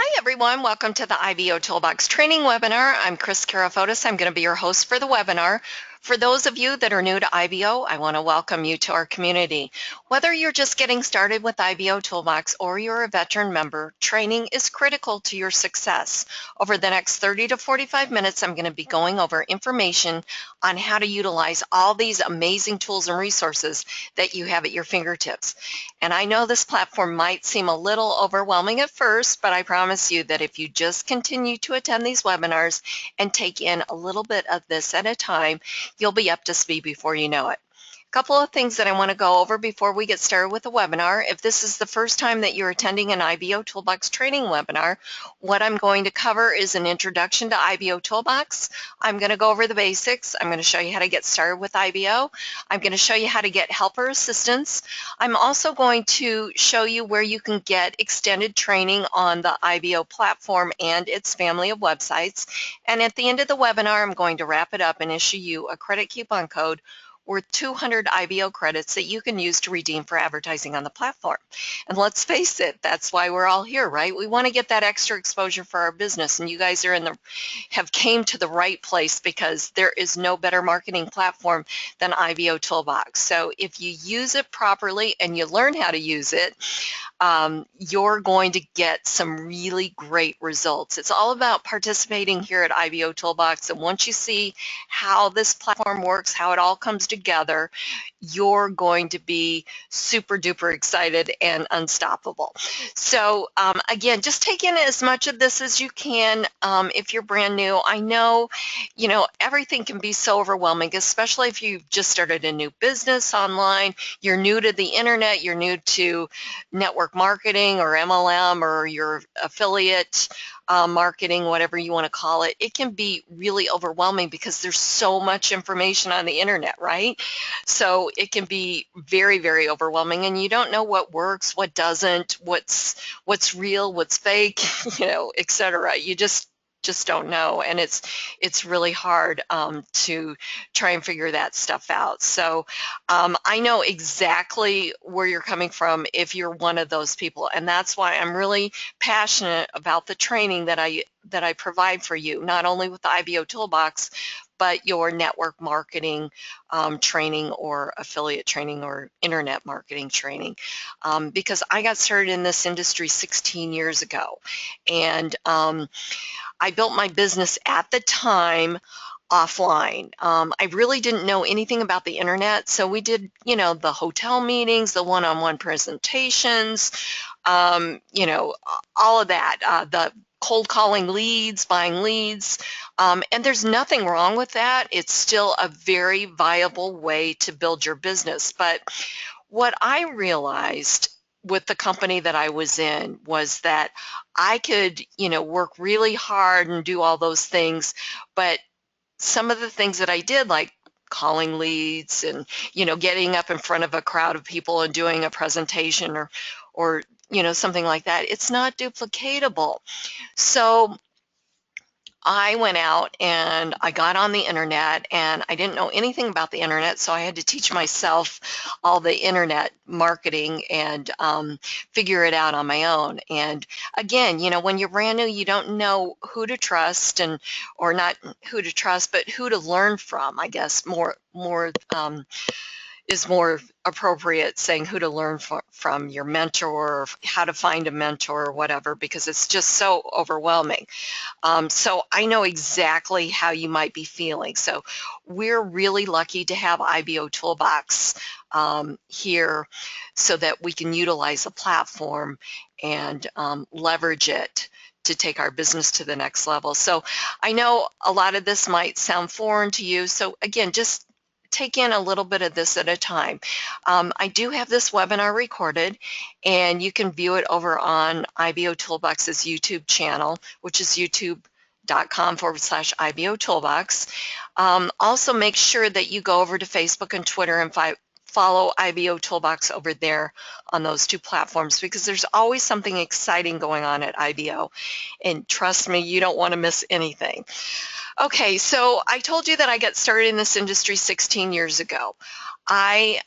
Hi everyone, welcome to the IBOtoolbox training webinar. I'm Kris Karafotas. I'm going to be your host for the webinar. For those of you that are new to IBO, I want to welcome you to our community. Whether you're just getting started with IBOtoolbox or you're a veteran member, training is critical to your success. Over the next 30 to 45 minutes, I'm going to be going over information on how to utilize all these amazing tools and resources that you have at your fingertips. And I know this platform might seem a little overwhelming at first, but I promise you that if you just continue to attend these webinars and take in a little bit of this at a time, you'll be up to speed before you know it. A couple of things that I want to go over before we get started with the webinar. If this is the first time that you're attending an IBOtoolbox training webinar, what I'm going to cover is an introduction to IBOtoolbox. I'm going to go over the basics. I'm going to show you how to get started with IBO. I'm going to show you how to get helper assistance. I'm also going to show you where you can get extended training on the IBO platform and its family of websites. And at the end of the webinar, I'm going to wrap it up and issue you a credit coupon code worth 200 IBO credits that you can use to redeem for advertising on the platform. And let's face it, that's why we're all here, right? We want to get that extra exposure for our business, and you guys are have came to the right place because there is no better marketing platform than IBOtoolbox. So if you use it properly and you learn how to use it, you're going to get some really great results. It's all about participating here at IBOtoolbox, and once you see how this platform works, how it all comes together, you're going to be super duper excited and unstoppable. So again, just take in as much of this as you can. If you're brand new, I know, everything can be so overwhelming, especially if you've just started a new business online, you're new to the internet, you're new to network marketing or MLM or your affiliate marketing, whatever you want to call it. It can be really overwhelming because there's so much information on the internet, right? So it can be very, very overwhelming, and you don't know what works, what doesn't, what's real, what's fake, etc. You just don't know, and it's really hard to try and figure that stuff out. So I know exactly where you're coming from if you're one of those people, and that's why I'm really passionate about the training that I provide for you, not only with the IBOtoolbox, but your network marketing training or affiliate training or internet marketing training, because I got started in this industry 16 years ago, and I built my business at the time offline. I really didn't know anything about the internet, so we did, the hotel meetings, the one-on-one presentations, all of that, the cold calling leads, buying leads, and there's nothing wrong with that. It's still a very viable way to build your business. But what I realized with the company that I was in was that I could, work really hard and do all those things, but some of the things that I did, like calling leads and, getting up in front of a crowd of people and doing a presentation or something like that, it's not duplicatable. So I went out and I got on the internet, and I didn't know anything about the internet, so I had to teach myself all the internet marketing and figure it out on my own. And again, when you're brand new, you don't know who to trust, or not who to trust, but who to learn from. I guess more is more appropriate, saying who to learn from your mentor, or how to find a mentor or whatever, because it's just so overwhelming. So I know exactly how you might be feeling. So we're really lucky to have IBOtoolbox here so that we can utilize the platform and leverage it to take our business to the next level. So I know a lot of this might sound foreign to you. So again, just take in a little bit of this at a time. I do have this webinar recorded, and you can view it over on IBOtoolbox's YouTube channel, which is youtube.com/IBOtoolbox. Also, make sure that you go over to Facebook and Twitter and follow IBOtoolbox over there on those two platforms, because there's always something exciting going on at IBO. And trust me, you don't want to miss anything. Okay, so I told you that I got started in this industry 16 years ago. I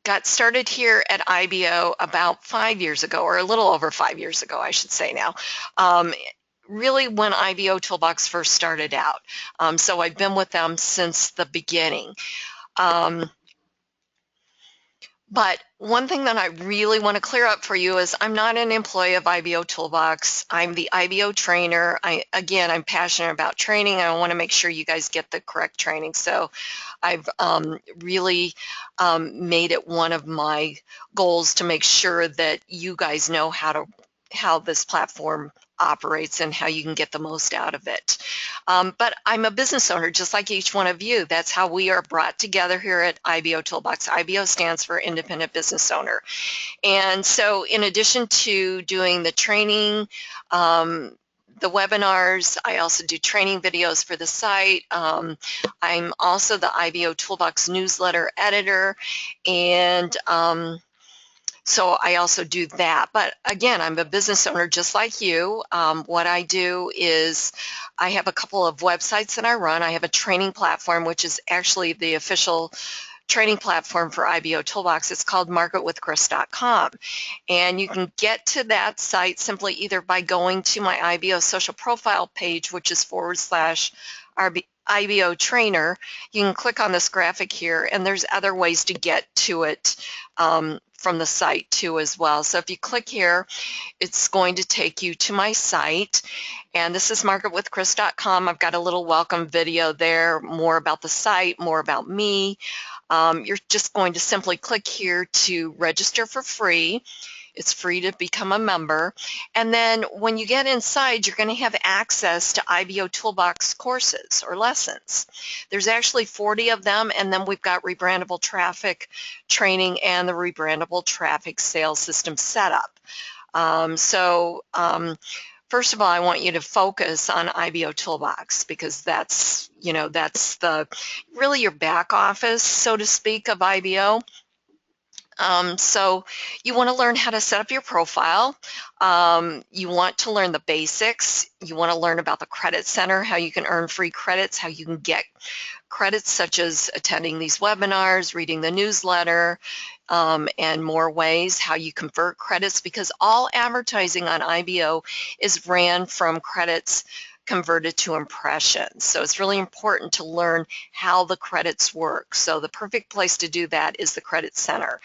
got started here at IBO about 5 years ago, or a little over 5 years ago, I should say now. Really when IBOtoolbox first started out. So I've been with them since the beginning. But one thing that I really want to clear up for you is I'm not an employee of IBOtoolbox. I'm the IBO trainer. Again, I'm passionate about training. I want to make sure you guys get the correct training. So I've really made it one of my goals to make sure that you guys know how this platform operates and how you can get the most out of it. But I'm a business owner just like each one of you. That's how we are brought together here at IBOtoolbox. IBO stands for Independent Business Owner. And so in addition to doing the training, the webinars, I also do training videos for the site. I'm also the IBOtoolbox newsletter editor, and so I also do that. But again, I'm a business owner just like you. What I do is I have a couple of websites that I run. I have a training platform, which is actually the official training platform for IBOtoolbox. It's called marketwithkris.com. And you can get to that site simply either by going to my IBO social profile page, which is /IBO trainer. You can click on this graphic here, and there's other ways to get to it from the site too as well. So if you click here, it's going to take you to my site, and this is marketwithkris.com. I've got a little welcome video there, more about the site, more about me. You're just going to simply click here to register for free. It's free to become a member. And then when you get inside, you're going to have access to IBOtoolbox courses or lessons. There's actually 40 of them, and then we've got rebrandable traffic training and the rebrandable traffic sales system setup. First of all, I want you to focus on IBOtoolbox because that's really your back office, so to speak, of IBO. So you want to learn how to set up your profile. You want to learn the basics. You want to learn about the credit center, how you can earn free credits, how you can get credits such as attending these webinars, reading the newsletter, and more ways, how you convert credits, because all advertising on IBO is ran from credits converted to impressions. So it's really important to learn how the credits work. So the perfect place to do that is the Credit Center.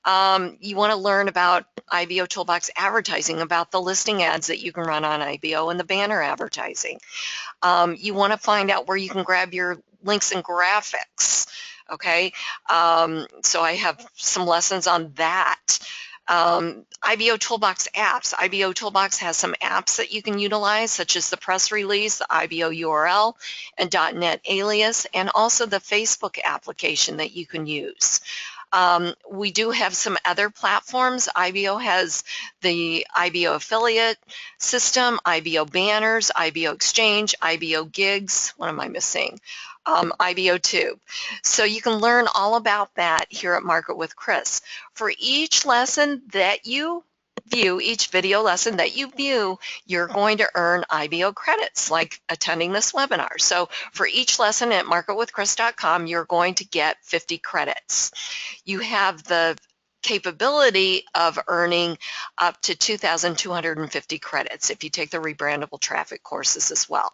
You want to learn about IBOtoolbox advertising, about the listing ads that you can run on IBO and the banner advertising. You want to find out where you can grab your links and graphics. Okay, so I have some lessons on that. IBOtoolbox apps. IBOtoolbox has some apps that you can utilize, such as the press release, the IBO URL, and .NET alias, and also the Facebook application that you can use. We do have some other platforms. IBO has the IBO affiliate system, IBO banners, IBO exchange, IBO gigs. What am I missing? IBOtube. So you can learn all about that here at Market with Kris. For each lesson that you view, each video lesson that you view, you're going to earn IBO credits, like attending this webinar. So for each lesson at marketwithkris.com, you're going to get 50 credits. You have the capability of earning up to 2,250 credits if you take the rebrandable traffic courses as well.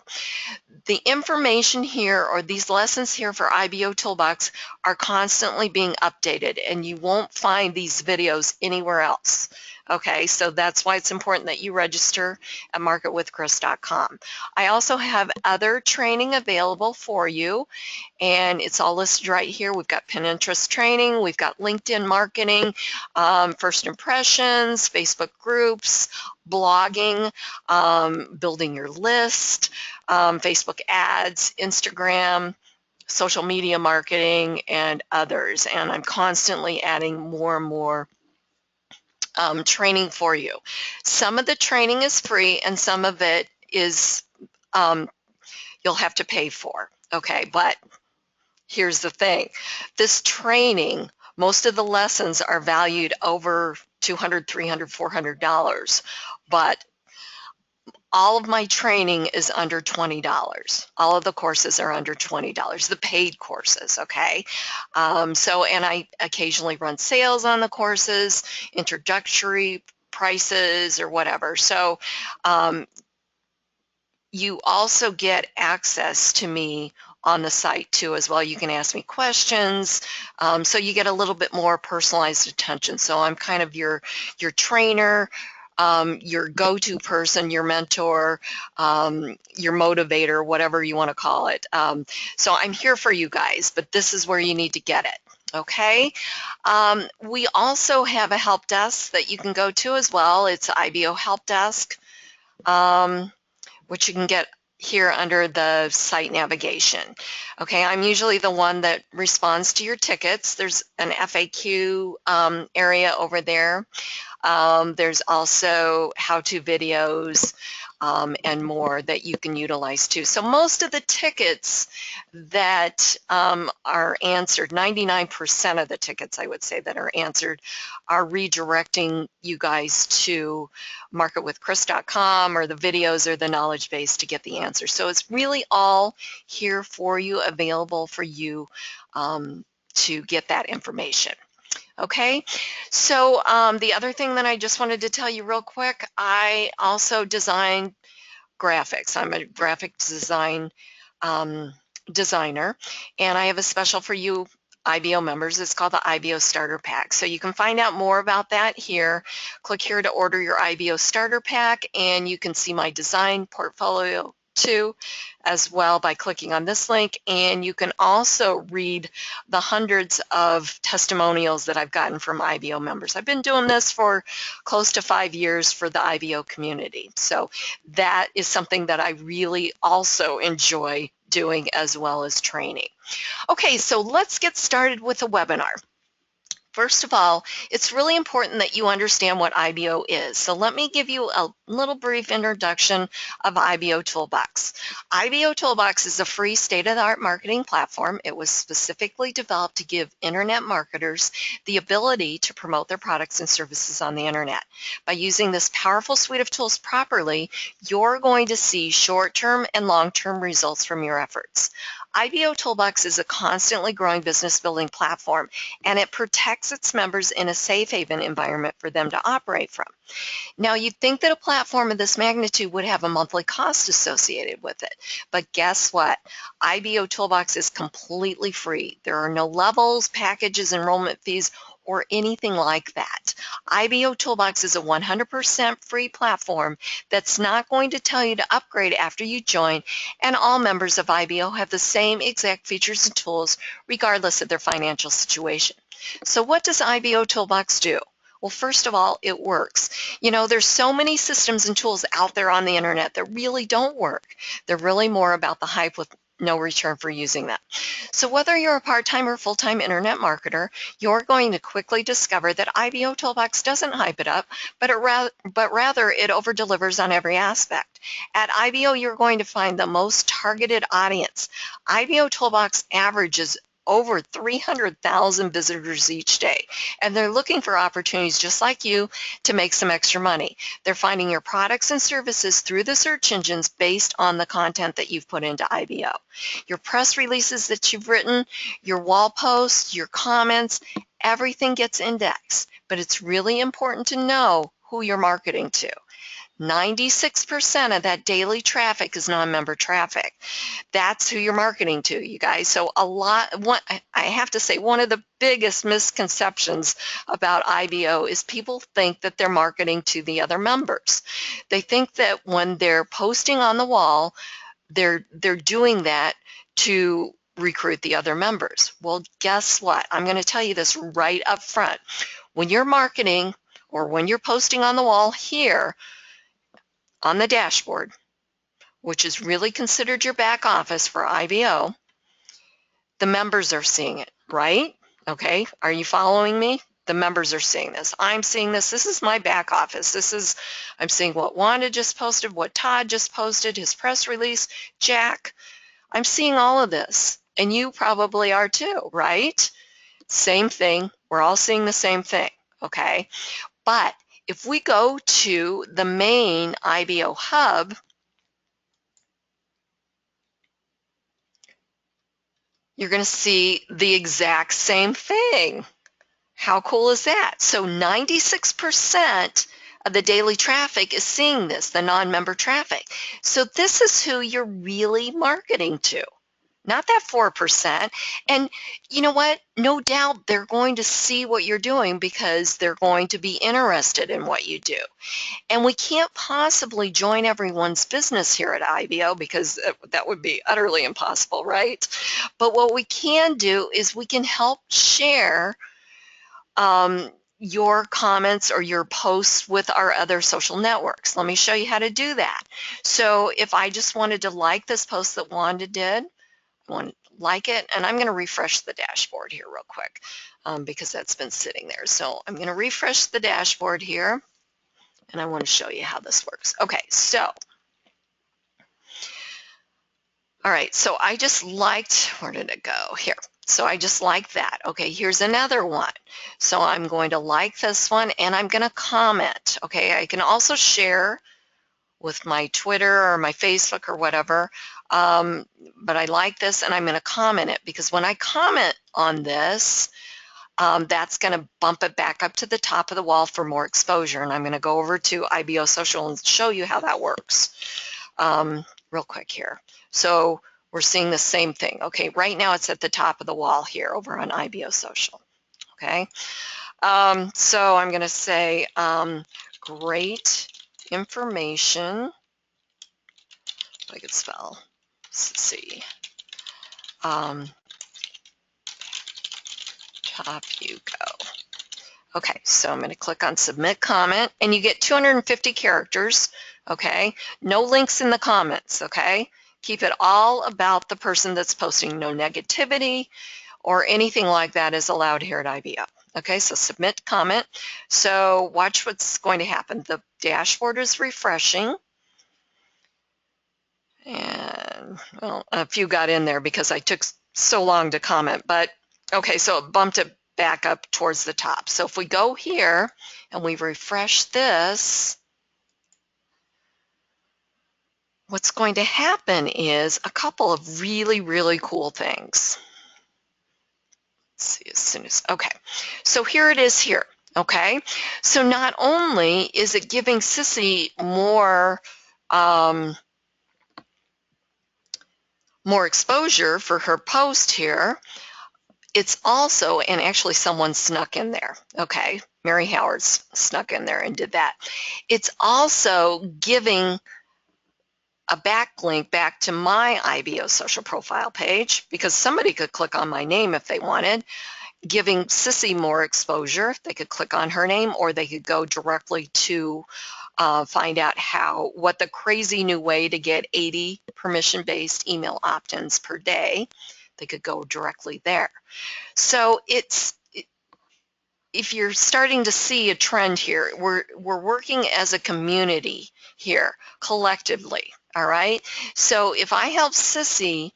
The information here, or these lessons here for IBOtoolbox, are constantly being updated, and you won't find these videos anywhere else. Okay, so that's why it's important that you register at marketwithkris.com. I also have other training available for you, and it's all listed right here. We've got Pinterest training, we've got LinkedIn marketing, first impressions, Facebook groups, blogging, building your list, Facebook ads, Instagram, social media marketing, and others. And I'm constantly adding more and more training for you. Some of the training is free, and some of it is you'll have to pay for. Okay, but here's the thing. This training, most of the lessons are valued over $200, $300, $400, but all of my training is under $20. All of the courses are under $20, the paid courses, okay? And I occasionally run sales on the courses, introductory prices or whatever. So you also get access to me on the site too as well. You can ask me questions, so you get a little bit more personalized attention. So I'm kind of your trainer, your go-to person, your mentor, your motivator, whatever you want to call it. So I'm here for you guys, but this is where you need to get it. Okay. We also have a help desk that you can go to as well. It's IBO Help Desk, which you can get here under the site navigation. Okay, I'm usually the one that responds to your tickets. There's an FAQ area over there. There's also how-to videos and more that you can utilize too. So most of the tickets that are answered, 99% of the tickets I would say that are answered, are redirecting you guys to marketwithkris.com or the videos or the knowledge base to get the answer. So it's really all here for you, available for you to get that information. Okay, so the other thing that I just wanted to tell you real quick, I also design graphics. I'm a graphic design designer, and I have a special for you IBO members. It's called the IBO Starter Pack. So you can find out more about that here. Click here to order your IBO Starter Pack, and you can see my design portfolio too as well by clicking on this link. And you can also read the hundreds of testimonials that I've gotten from IBO members. I've been doing this for close to 5 years for the IBO community. So that is something that I really also enjoy doing as well as training. Okay, so let's get started with a webinar. First of all, it's really important that you understand what IBO is. So let me give you a little brief introduction of IBOtoolbox. IBOtoolbox is a free state-of-the-art marketing platform. It was specifically developed to give internet marketers the ability to promote their products and services on the internet. By using this powerful suite of tools properly, you're going to see short-term and long-term results from your efforts. IBOtoolbox is a constantly growing business building platform, and it protects its members in a safe haven environment for them to operate from. Now, you'd think that a platform of this magnitude would have a monthly cost associated with it, but guess what? IBOtoolbox is completely free. There are no levels, packages, enrollment fees, or anything like that. IBOtoolbox is a 100% free platform that's not going to tell you to upgrade after you join, and all members of IBO have the same exact features and tools regardless of their financial situation. So what does IBOtoolbox do? Well, first of all, it works. You know, there's so many systems and tools out there on the internet that really don't work. They're really more about the hype with no return for using them. So whether you're a part-time or full-time internet marketer, you're going to quickly discover that IBOtoolbox doesn't hype it up, but rather it over-delivers on every aspect. At IBO, you're going to find the most targeted audience. IBOtoolbox averages over 300,000 visitors each day, and they're looking for opportunities just like you to make some extra money. They're finding your products and services through the search engines based on the content that you've put into IBO. Your press releases that you've written, your wall posts, your comments, everything gets indexed, but it's really important to know who you're marketing to. 96% of that daily traffic is non-member traffic. That's who you're marketing to, you guys. So I have to say, one of the biggest misconceptions about IBO is people think that they're marketing to the other members. They think that when they're posting on the wall, they're doing that to recruit the other members. Well, guess what? I'm going to tell you this right up front. When you're marketing or when you're posting on the wall here, on the dashboard, which is really considered your back office for IBO, the members are seeing it, right? Okay, are you following me? The members are seeing this. I'm seeing this. This is my back office. I'm seeing what Wanda just posted, what Todd just posted, his press release, Jack. I'm seeing all of this, and you probably are too, right? Same thing. We're all seeing the same thing, okay? But if we go to the main IBO hub, you're going to see the exact same thing. How cool is that? So 96% of the daily traffic is seeing this, the non-member traffic. So this is who you're really marketing to, not that 4%. And you know what? No doubt they're going to see what you're doing because they're going to be interested in what you do. And we can't possibly join everyone's business here at IBO because that would be utterly impossible, right? But what we can do is we can help share your comments or your posts with our other social networks. Let me show you how to do that. So if I just wanted to like this post that Wanda did, I want to like it, and I'm going to refresh the dashboard here real quick because that's been sitting there. So I'm going to refresh the dashboard here, and I want to show you how this works. Okay, so all right, so I just liked, where did it go? Here. So I just like that. Okay, here's another one. So I'm going to like this one and I'm going to comment. Okay, I can also share with my Twitter or my Facebook or whatever, but I like this and I'm going to comment it because when I comment on this, that's going to bump it back up to the top of the wall for more exposure. And I'm going to go over to IBO Social and show you how that works real quick here. So we're seeing the same thing. Okay, right now it's at the top of the wall here over on IBO Social. Okay, so I'm going to say great information. If I could spell, let's see. Top you go. Okay, so I'm going to click on submit comment and you get 250 characters. Okay, no links in the comments. Okay, keep it all about the person that's posting. No negativity or anything like that is allowed here at IBO. Okay, so submit comment. So watch what's going to happen. The dashboard is refreshing. And well, a few got in there because I took so long to comment, but okay, so it bumped it back up towards the top. So if we go here and we refresh this, what's going to happen is a couple of really, really cool things. Let's see as soon as, okay. So here it is here, okay? So not only is it giving Sissy more more exposure for her post here, it's also, and actually someone snuck in there, okay? Mary Howard's snuck in there and did that. It's also giving a backlink back to my IBO social profile page because somebody could click on my name if they wanted, giving Sissy more exposure. They could click on her name or they could go directly to find out what the crazy new way to get 80 permission-based email opt-ins per day. They could go directly there. So if you're starting to see a trend here, we're working as a community here, collectively, all right? So if I help Sissy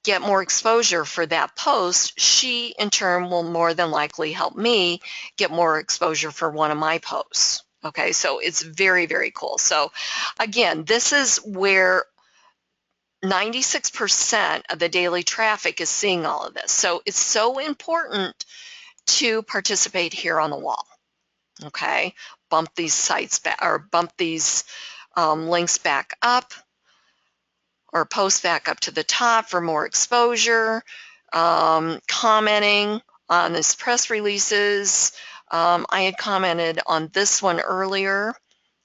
get more exposure for that post, she in turn will more than likely help me get more exposure for one of my posts. Okay, so it's very, very cool. So again, this is where 96% of the daily traffic is seeing all of this. So it's so important to participate here on the wall. Okay, bump these sites back or bump these links back up or post back up to the top for more exposure, commenting on this press releases. I had commented on this one earlier.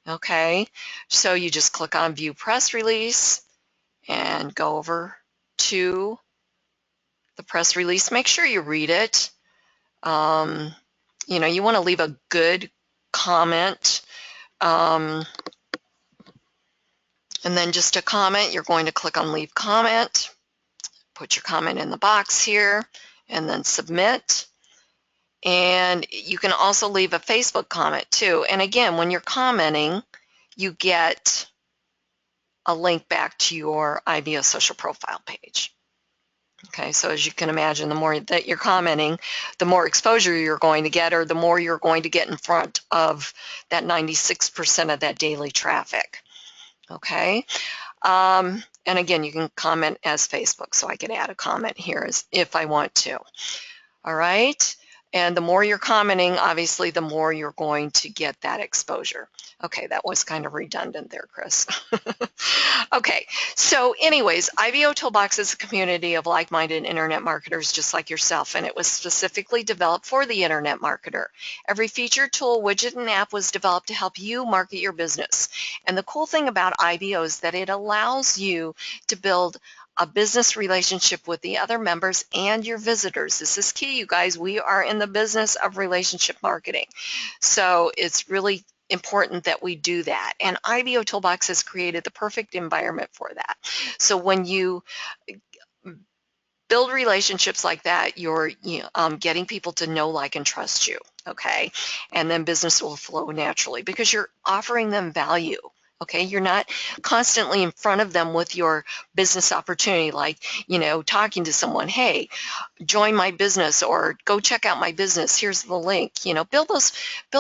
Okay, so you just click on view press release and go over to the press release. Make sure you read it. You know, you want to leave a good comment. And then just a comment, you're going to click on leave comment, put your comment in the box here, and then submit. And you can also leave a Facebook comment too. And again, when you're commenting, you get a link back to your IBO social profile page. Okay, so as you can imagine, the more that you're commenting, the more exposure you're going to get, or the more you're going to get in front of that 96% of that daily traffic. Okay, and again, you can comment as Facebook, so I could add a comment here if I want to. All right, and the more you're commenting, obviously, the more you're going to get that exposure. Okay, that was kind of redundant there, Kris. Okay, so anyways, IBOtoolbox is a community of like-minded internet marketers just like yourself, and it was specifically developed for the internet marketer. Every feature, tool, widget, and app was developed to help you market your business. And the cool thing about IBO is that it allows you to build a business relationship with the other members and your visitors. This is key, you guys. We are in the business of relationship marketing. So it's really important that we do that. And IBOtoolbox has created the perfect environment for that. So when you build relationships like that, you're getting people to know, like, and trust you, okay? And then business will flow naturally because you're offering them value. Okay, you're not constantly in front of them with your business opportunity, like, talking to someone, hey, join my business, or go check out my business, here's the link. Build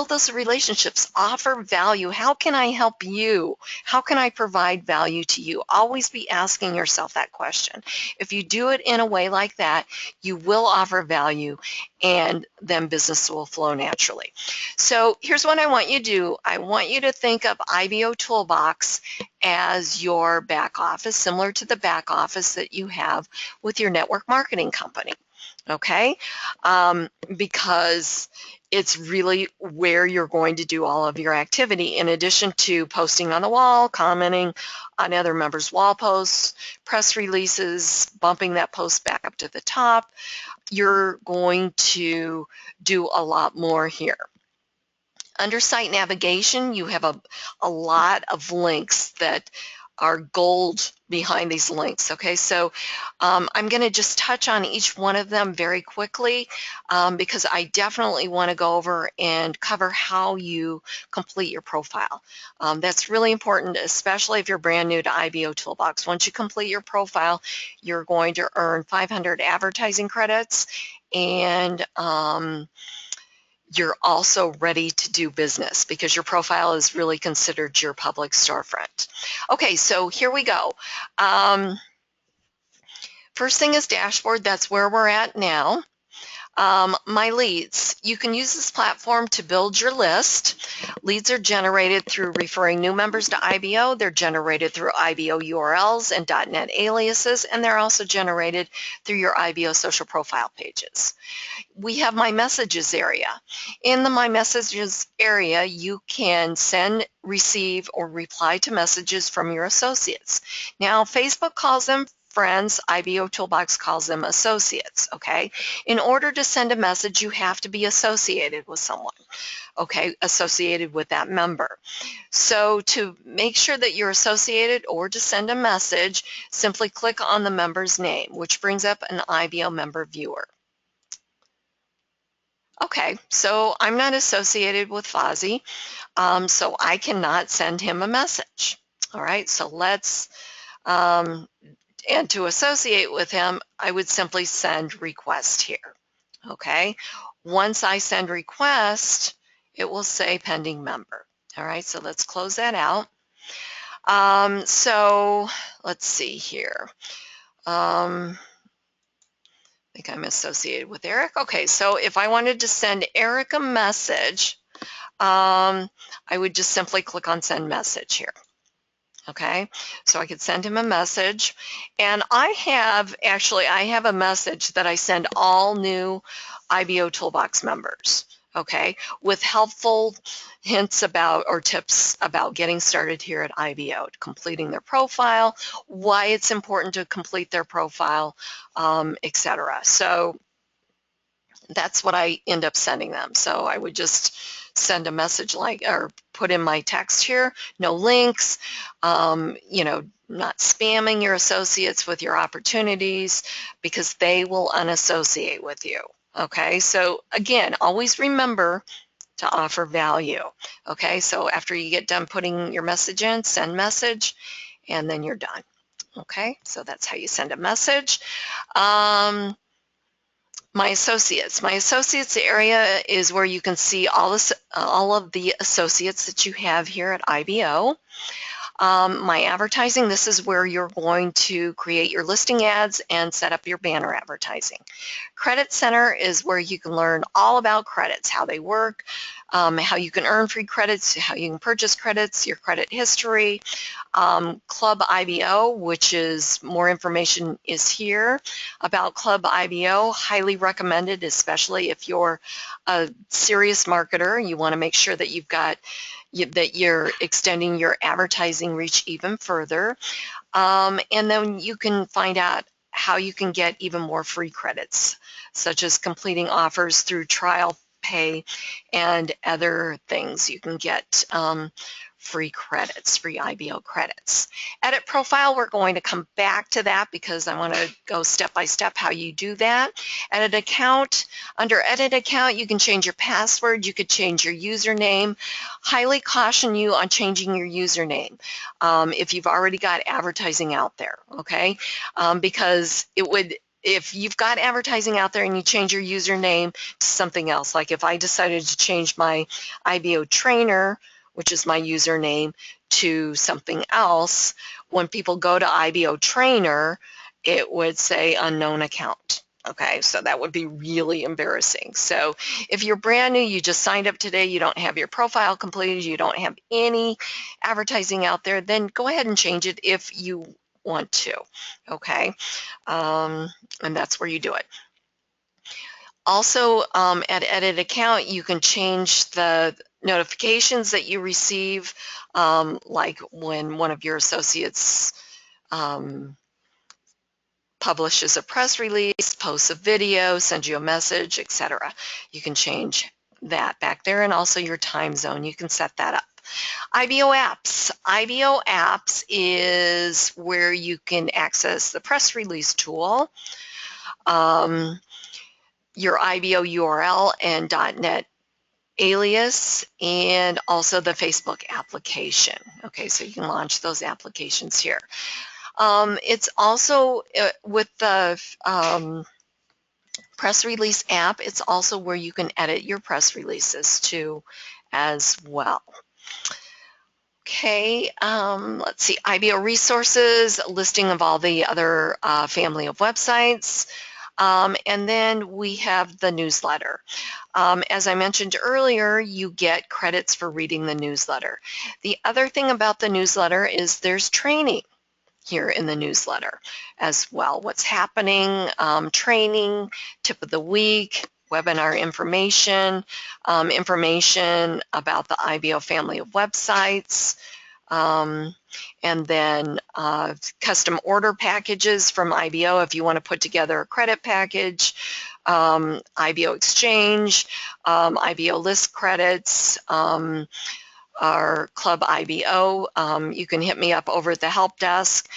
those relationships, offer value. How can I help you? How can I provide value to you? Always be asking yourself that question. If you do it in a way like that, you will offer value, and then business will flow naturally. So here's what I want you to do. I want you to think of IBOtoolbox as your back office, similar to the back office that you have with your network marketing company. Okay, because it's really where you're going to do all of your activity, in addition to posting on the wall, commenting on other members' wall posts, press releases, bumping that post back up to the top. You're going to do a lot more here. Under site navigation, you have a lot of links that are gold behind these links. Okay, so I'm going to just touch on each one of them very quickly because I definitely want to go over and cover how you complete your profile. That's really important, especially if you're brand new to IBOtoolbox. Once you complete your profile, you're going to earn 500 advertising credits, and you're also ready to do business because your profile is really considered your public storefront. Okay, so here we go. First thing is dashboard. That's where we're at now. My leads. You can use this platform to build your list. Leads are generated through referring new members to IBO. They're generated through IBO URLs and .NET aliases, and they're also generated through your IBO social profile pages. We have My Messages area. In the My Messages area, you can send, receive, or reply to messages from your associates. Now, Facebook calls them friends, IBOtoolbox calls them associates, okay? In order to send a message, you have to be associated with someone, okay, associated with that member. So to make sure that you're associated or to send a message, simply click on the member's name, which brings up an IBO member viewer. Okay, so I'm not associated with Fozzie, so I cannot send him a message. All right, so let's, and to associate with him, I would simply send request here. Okay, once I send request, it will say pending member. All right, so let's close that out. So let's see here. I think I'm associated with Eric. Okay, so if I wanted to send Eric a message, I would just simply click on send message here. Okay, so I could send him a message, and I have a message that I send all new IBOtoolbox members, okay, with helpful hints about or tips about getting started here at IBO, completing their profile, why it's important to complete their profile, etc. So that's what I end up sending them. So I would just send a message or put in my text here, no links, not spamming your associates with your opportunities because they will unassociate with you. Okay, so again, always remember to offer value. Okay, so after you get done putting your message in, send message, and then you're done. Okay, so that's how you send a message. My associates area is where you can see all of the associates that you have here at IBO. My advertising, this is where you're going to create your listing ads and set up your banner advertising. Credit Center is where you can learn all about credits, how they work, how you can earn free credits, how you can purchase credits, your credit history. Club IBO, which is more information is here about Club IBO. Highly recommended, especially if you're a serious marketer. You want to make sure that that you're extending your advertising reach even further. And then you can find out how you can get even more free credits, such as completing offers through trial pay and other things. You can get free credits, free IBO credits. Edit profile, we're going to come back to that because I want to go step by step how you do that. Edit account, under edit account, you can change your password, you could change your username. Highly caution you on changing your username if you've already got advertising out there, okay? Because if you've got advertising out there and you change your username to something else, like if I decided to change my IBO trainer, which is my username, to something else, when people go to IBO trainer, it would say unknown account. Okay, so that would be really embarrassing. So if you're brand new, you just signed up today, you don't have your profile completed, you don't have any advertising out there, then go ahead and change it if you want to, okay? And that's where you do it. Also, at edit account, you can change the notifications that you receive, like when one of your associates publishes a press release, posts a video, sends you a message, etc. You can change that back there, and also your time zone. You can set that up. IBO apps. IBO apps is where you can access the press release tool, your IBO URL and .NET alias, and also the Facebook application. Okay, so you can launch those applications here. It's also with the press release app, it's also where you can edit your press releases too as well. Okay, let's see, IBO resources, a listing of all the other family of websites. And then we have the newsletter. As I mentioned earlier, you get credits for reading the newsletter. The other thing about the newsletter is there's training here in the newsletter as well. What's happening, training, tip of the week, webinar information, information about the IBO family of websites, and then custom order packages from IBO if you want to put together a credit package, IBO exchange, IBO list credits, our Club IBO. You can hit me up over at the help desk.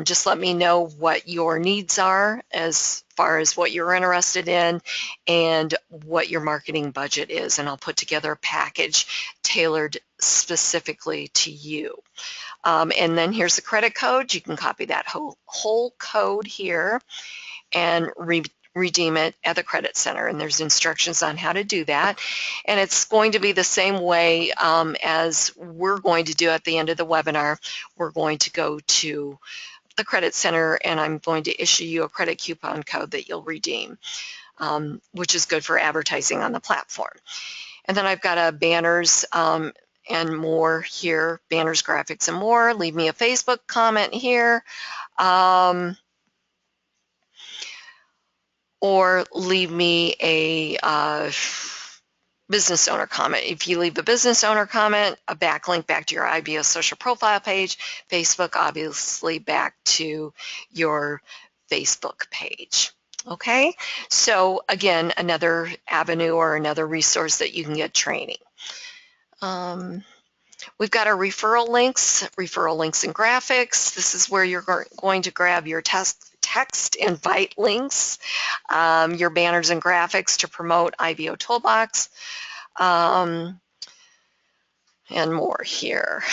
Just let me know what your needs are as far as what you're interested in and what your marketing budget is, and I'll put together a package tailored specifically to you. And then here's the credit code. You can copy that whole code here and redeem it at the Credit Center, and there's instructions on how to do that. And it's going to be the same way as we're going to do at the end of the webinar. We're going to go to the Credit Center, and I'm going to issue you a credit coupon code that you'll redeem, which is good for advertising on the platform. And then I've got a banners and more here, banners, graphics, and more. Leave me a Facebook comment here. Or leave me a business owner comment. If you leave a business owner comment, a backlink back to your IBO social profile page, Facebook obviously back to your Facebook page. Okay, so again, another avenue or another resource that you can get training. We've got our referral links and graphics. This is where you're going to grab your text invite links, your banners and graphics to promote IBOtoolbox, and more here.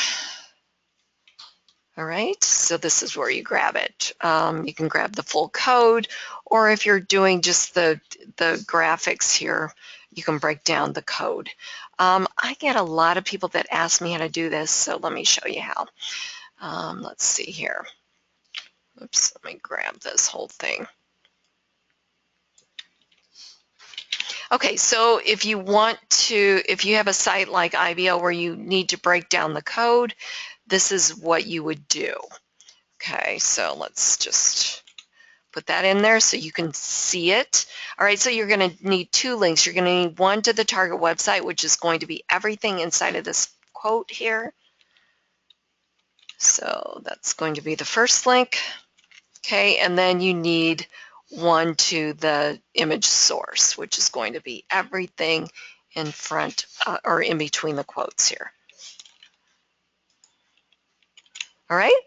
All right, so this is where you grab it. You can grab the full code, or if you're doing just the graphics here, you can break down the code. I get a lot of people that ask me how to do this, so let me show you how. Let's see here. Oops, let me grab this whole thing. Okay, so if you have a site like IBO where you need to break down the code, this is what you would do. Okay, so let's just put that in there so you can see it. All right, so you're going to need two links. You're going to need one to the target website, which is going to be everything inside of this quote here. So that's going to be the first link. Okay, and then you need one to the image source, which is going to be everything in front or in between the quotes here. All right,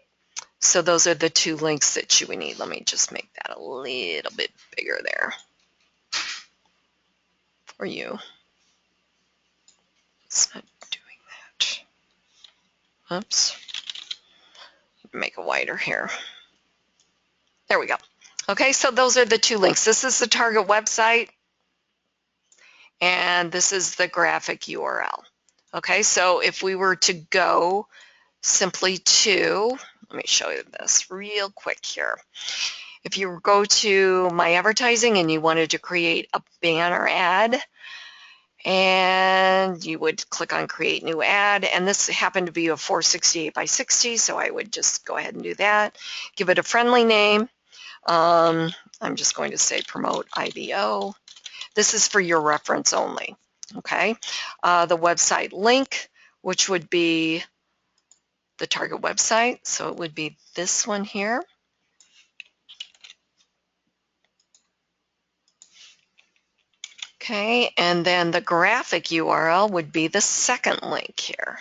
so those are the two links that you would need. Let me just make that a little bit bigger there for you. It's not doing that. Oops. Make it wider here. There we go. Okay, so those are the two links. This is the target website, and this is the graphic URL. Okay, so if we were to go simply to, let me show you this real quick here. If you go to My Advertising and you wanted to create a banner ad, and you would click on Create New Ad, and this happened to be a 468 by 60, so I would just go ahead and do that. Give it a friendly name. I'm just going to say Promote IBO. This is for your reference only, okay? The website link, which would be the target website, so it would be this one here. Okay, and then the graphic URL would be the second link here.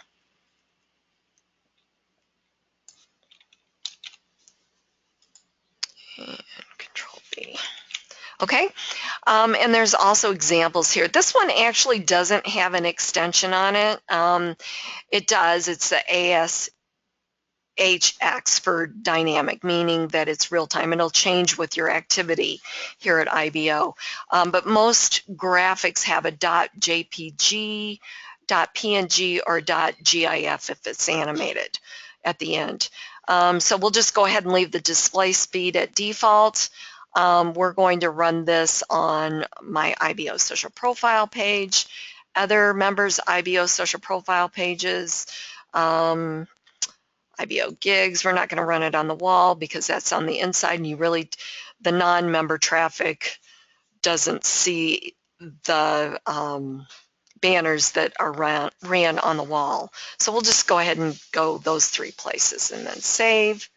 And Control B. Okay, and there's also examples here. This one actually doesn't have an extension on it. It does. It's the ASHX for dynamic, meaning that it's real time. It'll change with your activity here at IBO. But most graphics have a .jpg, .png, or .gif if it's animated at the end. So we'll just go ahead and leave the display speed at default. We're going to run this on my IBO social profile page, other members' IBO social profile pages, IBO gigs. We're not going to run it on the wall because that's on the inside, and the non-member traffic doesn't see the banners that are ran on the wall. So we'll just go ahead and go those three places and then save.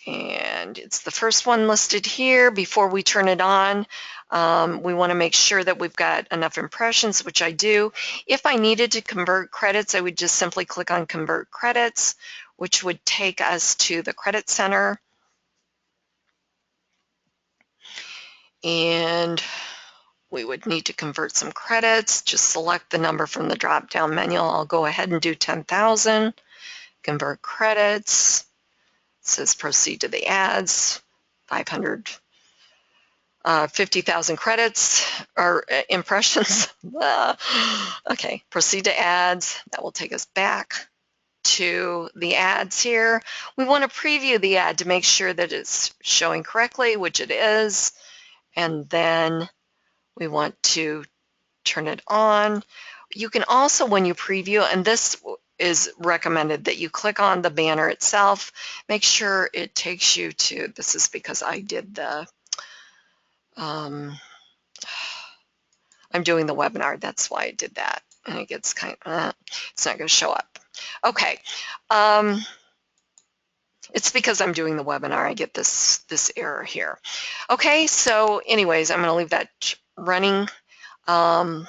And it's the first one listed here. Before we turn it on, we want to make sure that we've got enough impressions, which I do. If I needed to convert credits, I would just simply click on Convert Credits, which would take us to the Credit Center. And we would need to convert some credits. Just select the number from the drop-down menu. I'll go ahead and do 10,000. Convert credits. It says proceed to the ads. 50,000 credits or impressions. Okay, proceed to ads. That will take us back to the ads here. We want to preview the ad to make sure that it's showing correctly, which it is. And then we want to turn it on. You can also, when you preview, and this is recommended that you click on the banner itself, make sure it takes you to, this is because I did the, I'm doing the webinar, that's why I did that. And it gets kind of, it's not going to show up. Okay. It's because I'm doing the webinar, I get this error here. Okay, so anyways, I'm going to leave that running. If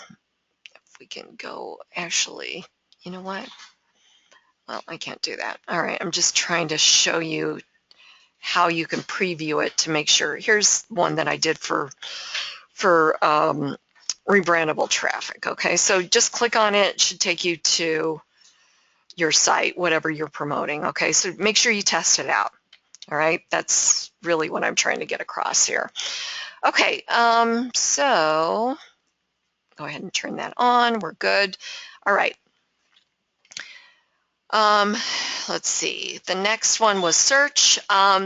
we can go, actually, you know what? Well, I can't do that. All right, I'm just trying to show you how you can preview it to make sure. Here's one that I did for rebrandable traffic. Okay, so just click on it. It should take you to your site, whatever you're promoting. Okay, so make sure you test it out. All right, that's really what I'm trying to get across here. Okay, so go ahead and turn that on. We're good. All right. Let's see. The next one was search.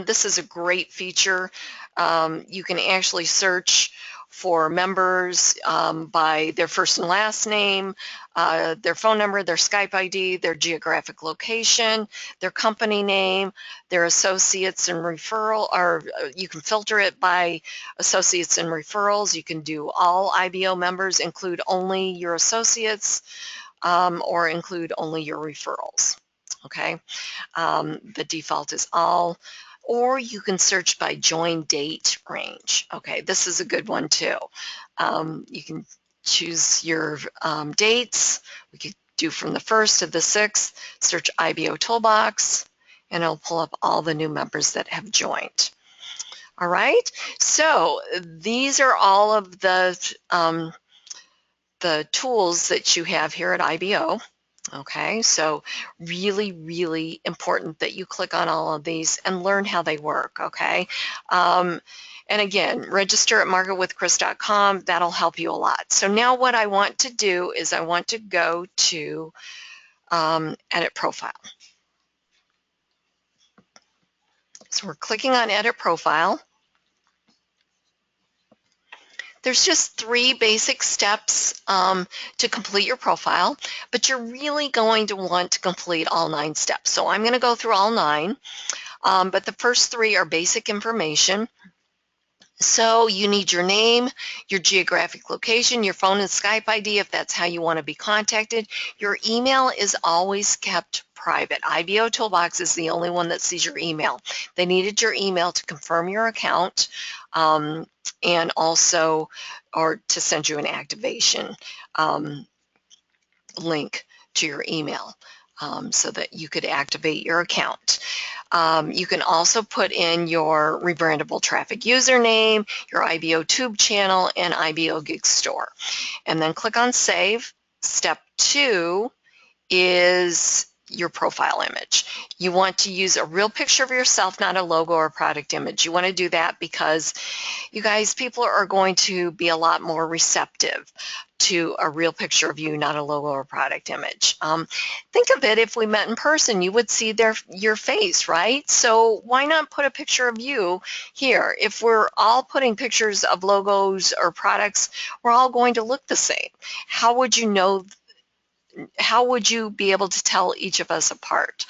This is a great feature. You can actually search for members by their first and last name, their phone number, their Skype ID, their geographic location, their company name, their associates and referral, or you can filter it by associates and referrals. You can do all IBO members, include only your associates, or include only your referrals. Okay, the default is all, or you can search by join date range. Okay, this is a good one too. You can choose your dates. We could do from the 1st to the 6th, search IBOtoolbox, and it'll pull up all the new members that have joined. All right, so these are all of the tools that you have here at IBO. Okay, so really, really important that you click on all of these and learn how they work, okay? And again, register at marketwithkris.com. That'll help you a lot. So now what I want to do is I want to go to Edit Profile. So we're clicking on Edit Profile. There's just 3 basic steps to complete your profile, but you're really going to want to complete all 9 steps. So I'm going to go through all 9, but the first 3 are basic information. So you need your name, your geographic location, your phone and Skype ID if that's how you want to be contacted. Your email is always kept private. IBOtoolbox is the only one that sees your email. They needed your email to confirm your account and also or to send you an activation link to your email so that you could activate your account. You can also put in your rebrandable traffic username, your IBOTube channel, and IBO Gig Store. And then click on Save. Step 2 is your profile image. You want to use a real picture of yourself, not a logo or product image. You want to do that because, you guys, people are going to be a lot more receptive to a real picture of you, not a logo or product image. Think of it, if we met in person, you would see your face, right? So why not put a picture of you here? If we're all putting pictures of logos or products, we're all going to look the same. How would you know? How would you be able to tell each of us apart?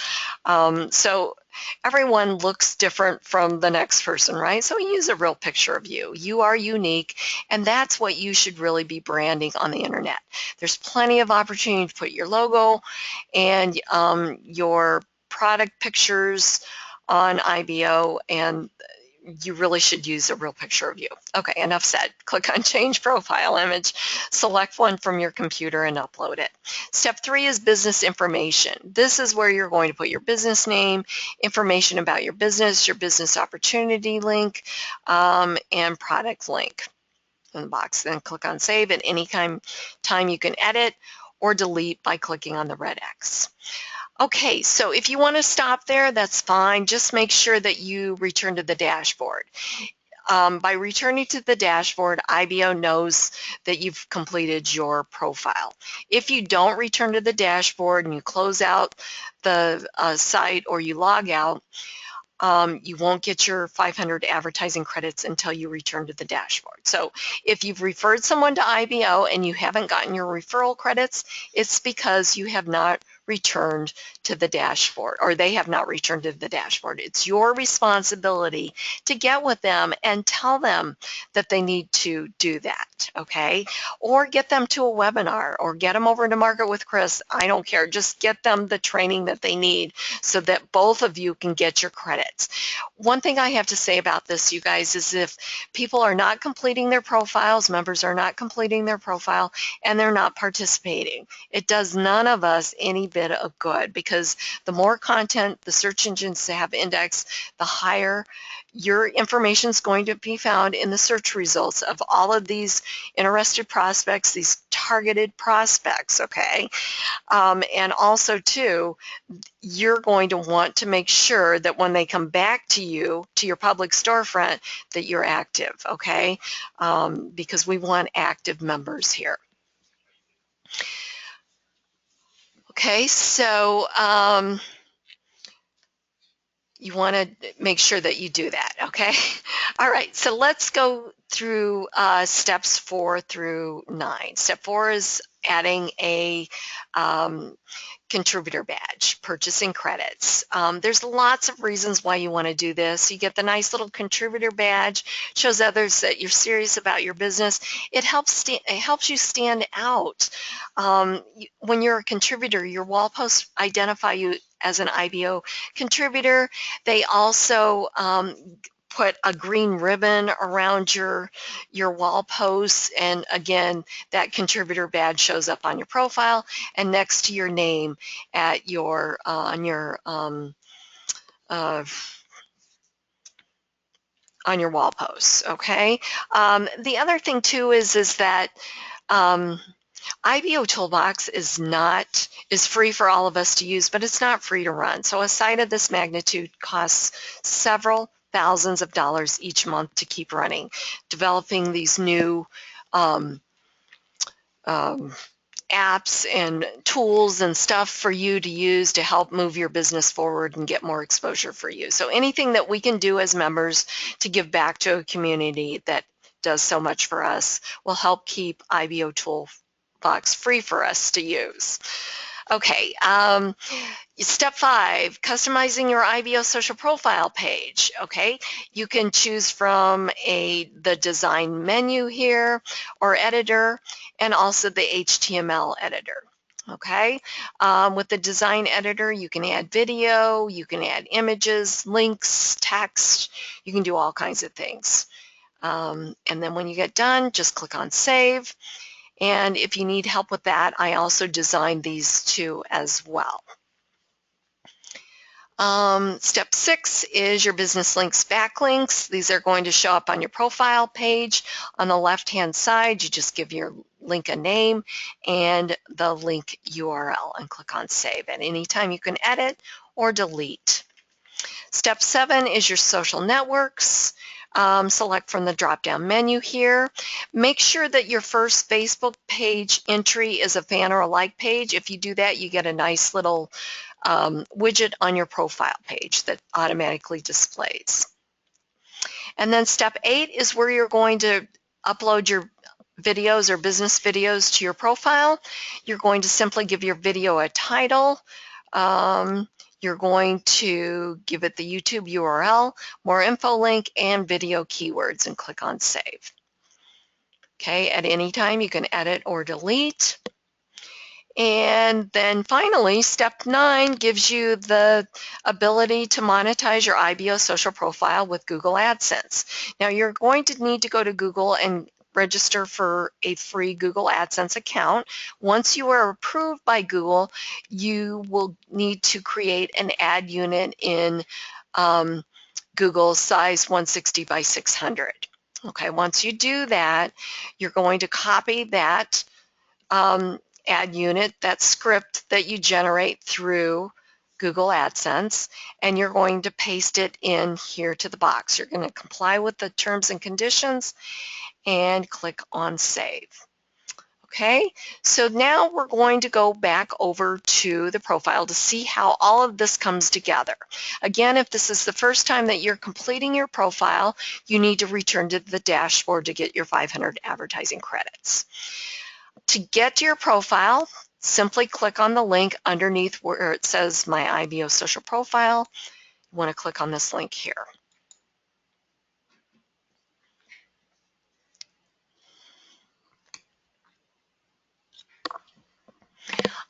So everyone looks different from the next person, right? So use a real picture of you. You are unique, and that's what you should really be branding on the internet. There's plenty of opportunity to put your logo and your product pictures on IBO, and you really should use a real picture of you. Okay, enough said. Click on Change Profile Image, select one from your computer and upload it. Step 3 is business information. This is where you're going to put your business name, information about your business opportunity link, and product link in the box. Then click on Save. At any time you can edit or delete by clicking on the red X. Okay, so if you want to stop there, that's fine. Just make sure that you return to the dashboard. By returning to the dashboard, IBO knows that you've completed your profile. If you don't return to the dashboard and you close out the site or you log out, you won't get your 500 advertising credits until you return to the dashboard. So if you've referred someone to IBO and you haven't gotten your referral credits, it's because you have not returned to the dashboard, or they have not returned to the dashboard. It's your responsibility to get with them and tell them that they need to do that, okay? Or get them to a webinar, or get them over to Market with Kris. I don't care. Just get them the training that they need so that both of you can get your credits. One thing I have to say about this, you guys, is if people are not completing their profiles, members are not completing their profile, and they're not participating, it does none of us any bit of good, because the more content the search engines have indexed, the higher your information is going to be found in the search results of all of these interested prospects, these targeted prospects, okay? And also, too, you're going to want to make sure that when they come back to you, to your public storefront, that you're active, okay? Because we want active members here. Okay, so you want to make sure that you do that, okay? All right, so let's go through steps 4 through 9. Step 4 is adding a contributor badge, purchasing credits. There's lots of reasons why you want to do this. You get the nice little contributor badge, shows others that you're serious about your business. It helps you stand out. When you're a contributor, your wall posts identify you as an IBO contributor. They also put a green ribbon around your wall posts, and again, that contributor badge shows up on your profile and next to your name at your on your wall posts. Okay. The other thing too is that IBOtoolbox is free for all of us to use, but it's not free to run. So a site of this magnitude costs several thousands of dollars each month to keep running, developing these new apps and tools and stuff for you to use to help move your business forward and get more exposure for you. So anything that we can do as members to give back to a community that does so much for us will help keep IBOtoolbox free for us to use. Okay, step 5, customizing your IBO social profile page. Okay, you can choose from the design menu here or editor, and also the HTML editor. Okay, with the design editor, you can add video, you can add images, links, text, you can do all kinds of things. And then when you get done, just click on save. And if you need help with that, I also designed these too as well. Step 6 is your business links backlinks. These are going to show up on your profile page. On the left-hand side, you just give your link a name and the link URL and click on save. At any time you can edit or delete. Step 7 is your social networks. Select from the drop-down menu here. Make sure that your first Facebook page entry is a fan or a like page. If you do that, you get a nice little widget on your profile page that automatically displays. And then step 8 is where you're going to upload your videos or business videos to your profile. You're going to simply give your video a title. You're going to give it the YouTube URL, more info link, and video keywords, and click on save. Okay, at any time you can edit or delete. And then finally, step 9 gives you the ability to monetize your IBO social profile with Google AdSense. Now you're going to need to go to Google and register for a free Google AdSense account. Once you are approved by Google, you will need to create an ad unit in Google size 160 by 600. Okay, once you do that, you're going to copy that ad unit, that script that you generate through Google AdSense, and you're going to paste it in here to the box. You're going to comply with the terms and conditions and click on save. Okay, so now we're going to go back over to the profile to see how all of this comes together. Again, if this is the first time that you're completing your profile, you need to return to the dashboard to get your 500 advertising credits. To get to your profile, simply click on the link underneath where it says My IBO Social Profile. You want to click on this link here.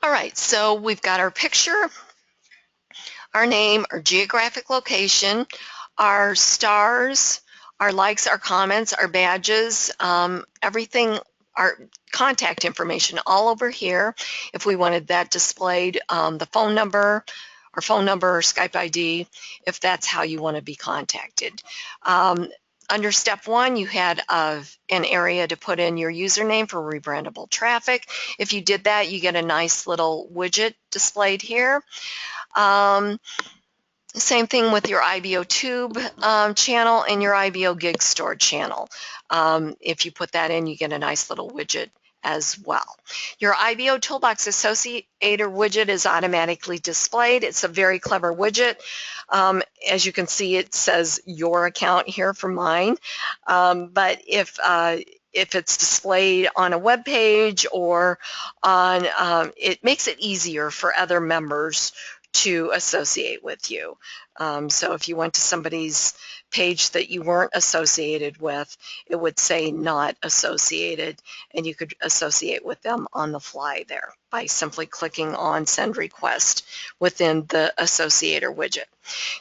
All right, so we've got our picture, our name, our geographic location, our stars, our likes, our comments, our badges, everything, our contact information all over here. If we wanted that displayed, the phone number, or phone number or Skype ID if that's how you want to be contacted. Under step 1, you had an area to put in your username for rebrandable traffic. If you did that, you get a nice little widget displayed here. Same thing with your IBOTube channel and your IBO Gig Store channel. If you put that in, you get a nice little widget as well. Your IBOtoolbox Associator widget is automatically displayed. It's a very clever widget. As you can see, it says your account here for mine. But if it's displayed on a web page or on, it makes it easier for other members to associate with you. So if you went to somebody's page that you weren't associated with, it would say not associated, and you could associate with them on the fly there by simply clicking on send request within the associator widget.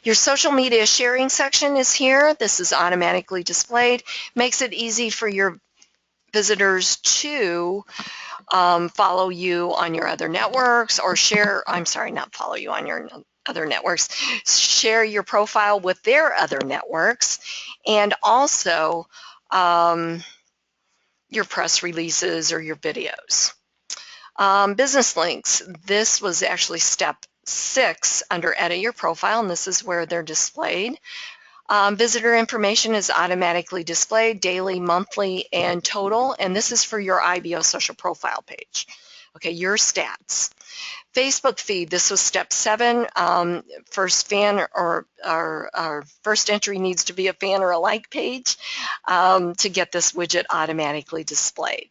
Your social media sharing section is here. This is automatically displayed. Makes it easy for your visitors to follow you on your other networks or share, I'm sorry, not follow you on your other networks, share your profile with their other networks, and also your press releases or your videos. Business links, this was actually step 6 under edit your profile, and this is where they're displayed. Visitor information is automatically displayed, daily, monthly, and total, and this is for your IBO social profile page. Okay, your stats. Facebook feed, this was step 7. First fan or first entry needs to be a fan or a like page to get this widget automatically displayed.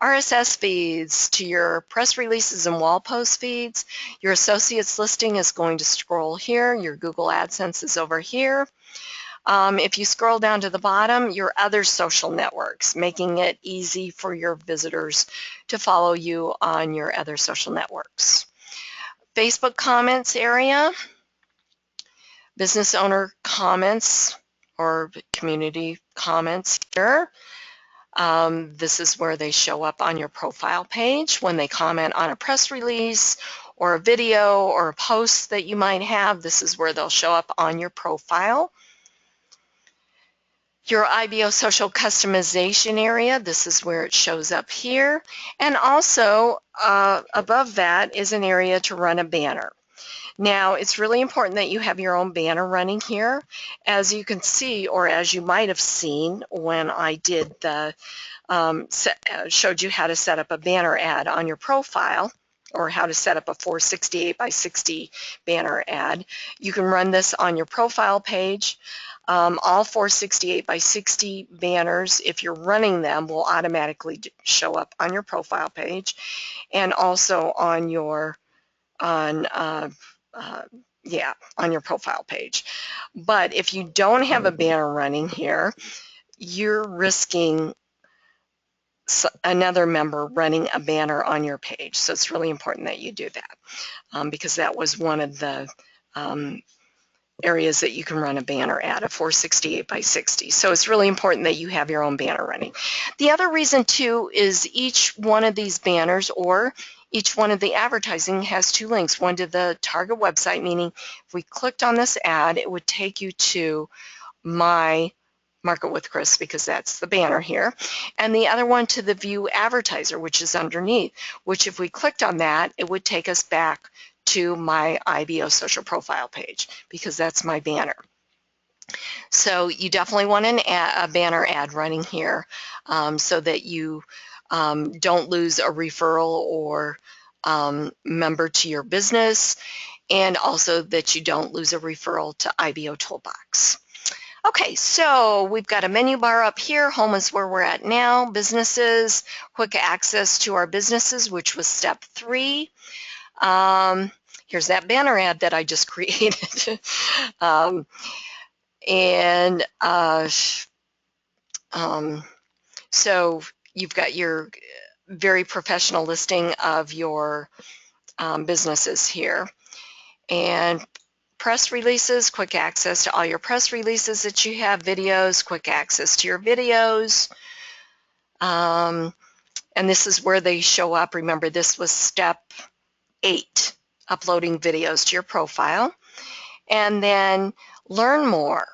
RSS feeds to your press releases and wall post feeds. Your associates listing is going to scroll here. Your Google AdSense is over here. If you scroll down to the bottom, your other social networks, making it easy for your visitors to follow you on your other social networks. Facebook comments area, business owner comments or community comments here. This is where they show up on your profile page when they comment on a press release or a video or a post that you might have. This is where they'll show up on your profile. Your IBO social customization area, this is where it shows up here. And also above that is an area to run a banner. Now, it's really important that you have your own banner running here. As you can see, or as you might have seen when I did the showed you how to set up a banner ad on your profile, or how to set up a 468 by 60 banner ad. You can run this on your profile page. All 468 by 60 banners, if you're running them, will automatically show up on your profile page and also on your your profile page. But if you don't have a banner running here, you're risking another member running a banner on your page. So it's really important that you do that because that was one of the areas that you can run a banner ad, a 468 by 60. So it's really important that you have your own banner running. The other reason too is each one of these banners or each one of the advertising has 2 links, one to the target website, meaning if we clicked on this ad, it would take you to my Market with Kris, because that's the banner here, and the other one to the view advertiser, which is underneath, which if we clicked on that, it would take us back to my IBO social profile page, because that's my banner. So you definitely want a banner ad running here so that you don't lose a referral or member to your business, and also that you don't lose a referral to IBOtoolbox. Okay, so we've got a menu bar up here. Home is where we're at now. Businesses, quick access to our businesses, which was step 3. Here's that banner ad that I just created. So you've got your very professional listing of your businesses here. And press releases, quick access to all your press releases that you have, videos, quick access to your videos. And this is where they show up. Remember, this was step 8 uploading videos to your profile. And then learn more.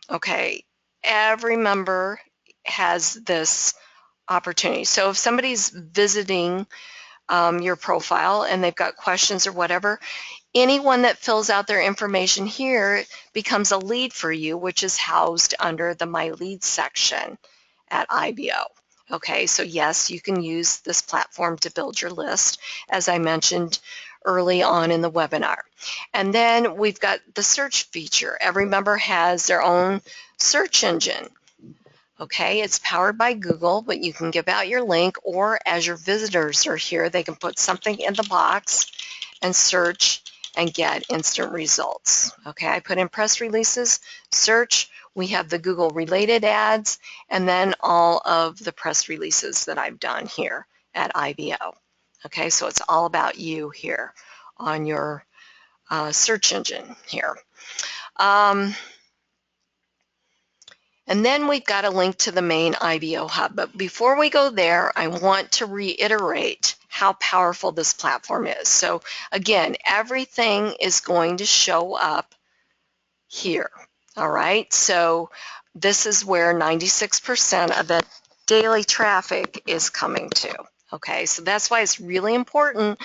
Okay, every member has this opportunity. So if somebody's visiting your profile and they've got questions or whatever, anyone that fills out their information here becomes a lead for you, which is housed under the My Leads section at IBO. Okay, so yes, you can use this platform to build your list, as I mentioned early on in the webinar. And then we've got the search feature. Every member has their own search engine. Okay, it's powered by Google, but you can give out your link, or as your visitors are here, they can put something in the box and search and get instant results. Okay, I put in press releases, search, we have the Google related ads, and then all of the press releases that I've done here at IBO. Okay, so it's all about you here on your search engine here. And then we've got a link to the main IBO hub. But before we go there, I want to reiterate how powerful this platform is. So again, everything is going to show up here. All right, so this is where 96% of the daily traffic is coming to. Okay, so that's why it's really important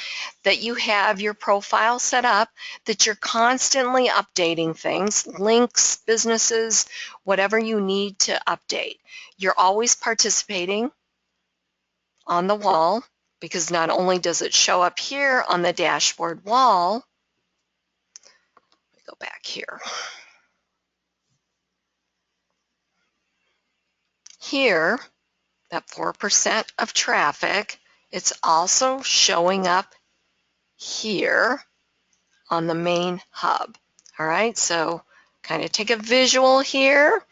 that you have your profile set up, that you're constantly updating things, links, businesses, whatever you need to update. You're always participating on the wall, because not only does it show up here on the dashboard wall, let me go back here. Here, that 4% of traffic, it's also showing up here on the main hub. All right, so kind of take a visual here.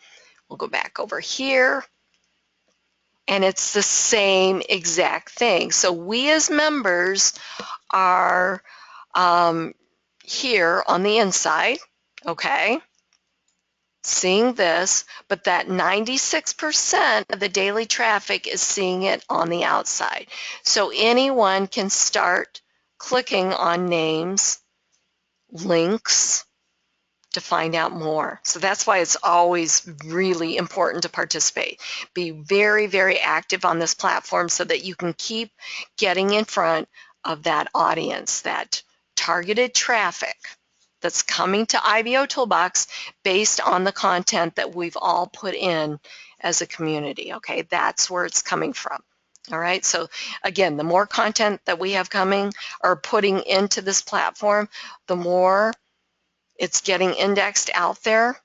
We'll go back over here, and it's the same exact thing. So we as members are here on the inside, okay, seeing this, but that 96% of the daily traffic is seeing it on the outside. So anyone can start clicking on names, links, to find out more. So that's why it's always really important to participate. Be very, very active on this platform so that you can keep getting in front of that audience, that targeted traffic that's coming to IBOtoolbox based on the content that we've all put in as a community. Okay, that's where it's coming from. All right, so again, the more content that we have coming or putting into this platform, the more it's getting indexed out there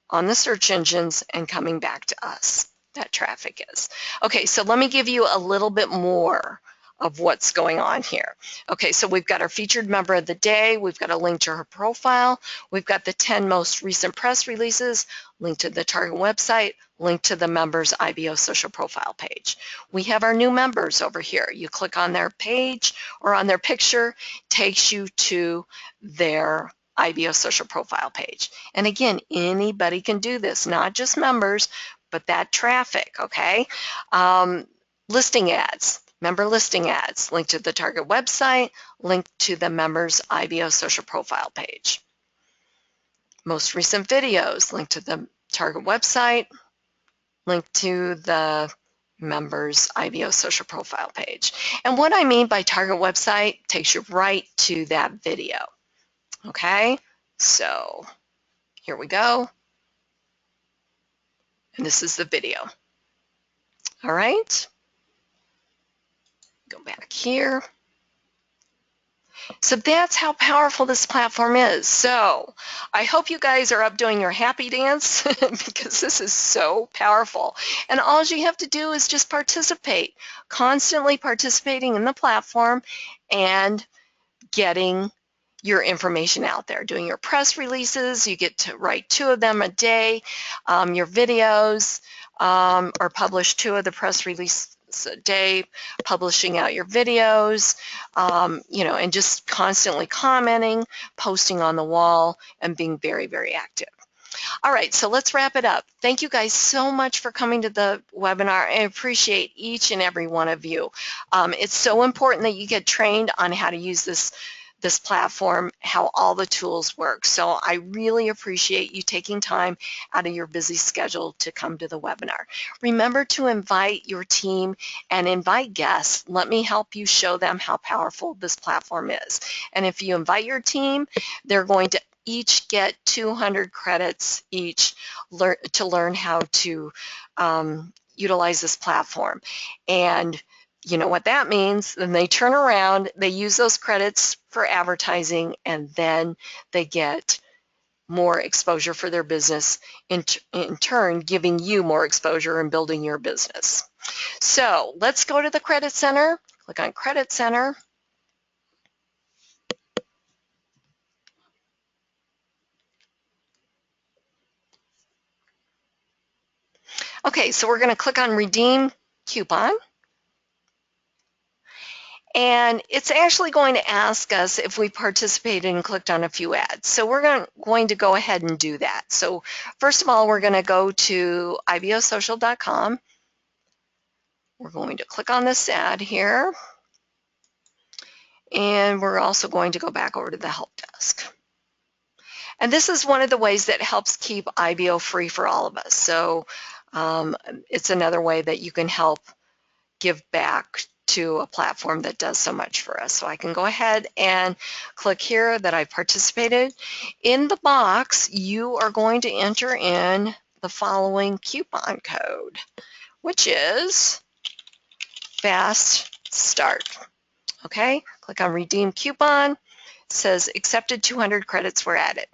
on the search engines and coming back to us. That traffic is. Okay, so let me give you a little bit more of what's going on here. Okay, so we've got our featured member of the day, we've got a link to her profile, we've got the 10 most recent press releases, link to the target website, link to the members' IBO social profile page. We have our new members over here. You click on their page or on their picture, takes you to their IBO social profile page. And again, anybody can do this, not just members, but that traffic, okay? Listing ads, member listing ads, link to the target website, link to the members' IBO social profile page. Most recent videos, link to the target website, link to the members' IBO social profile page. And what I mean by target website takes you right to that video. Okay, so here we go. And this is the video. All right, go back here. So that's how powerful this platform is. So I hope you guys are up doing your happy dance because this is so powerful. And all you have to do is just participate, constantly participating in the platform and getting your information out there, doing your press releases. You get to write 2 of them a day. Your videos or publish 2 of the press releases a day, publishing out your videos, you know, and just constantly commenting, posting on the wall, and being very, very active. All right, so let's wrap it up. Thank you guys so much for coming to the webinar. I appreciate each and every one of you. It's so important that you get trained on how to use this this platform, how all the tools work. So I really appreciate you taking time out of your busy schedule to come to the webinar. Remember to invite your team and invite guests. Let me help you show them how powerful this platform is. And if you invite your team, they're going to each get 200 credits each to learn how to utilize this platform. And you know what that means. Then they turn around, they use those credits for advertising, and then they get more exposure for their business, in turn giving you more exposure and building your business. So let's go to the Credit Center. Click on Credit Center. Okay, so we're going to click on Redeem Coupon. And it's actually going to ask us if we participated and clicked on a few ads. So we're going to go ahead and do that. So first of all, we're going to go to IBOsocial.com. We're going to click on this ad here. And we're also going to go back over to the help desk. And this is one of the ways that helps keep IBO free for all of us. So it's another way that you can help give back to a platform that does so much for us. So I can go ahead and click here that I participated. In the box, you are going to enter in the following coupon code, which is Fast Start. Okay, click on Redeem Coupon. It says accepted 200 credits were added.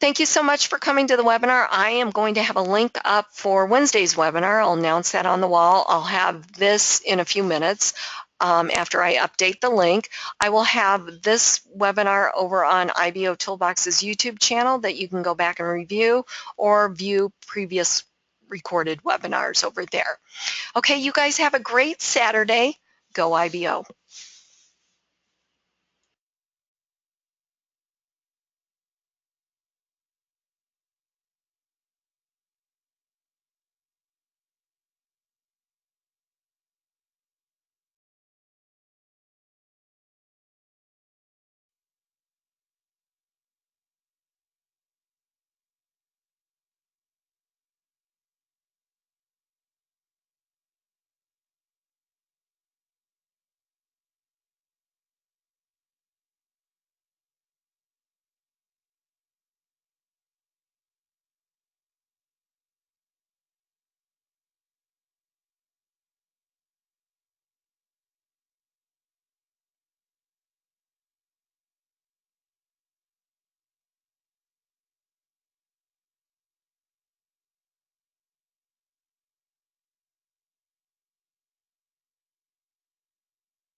Thank you so much for coming to the webinar. I am going to have a link up for Wednesday's webinar. I'll announce that on the wall. I'll have this in a few minutes after I update the link. I will have this webinar over on IBOtoolbox's YouTube channel that you can go back and review or view previous recorded webinars over there. Okay, you guys have a great Saturday. Go IBO.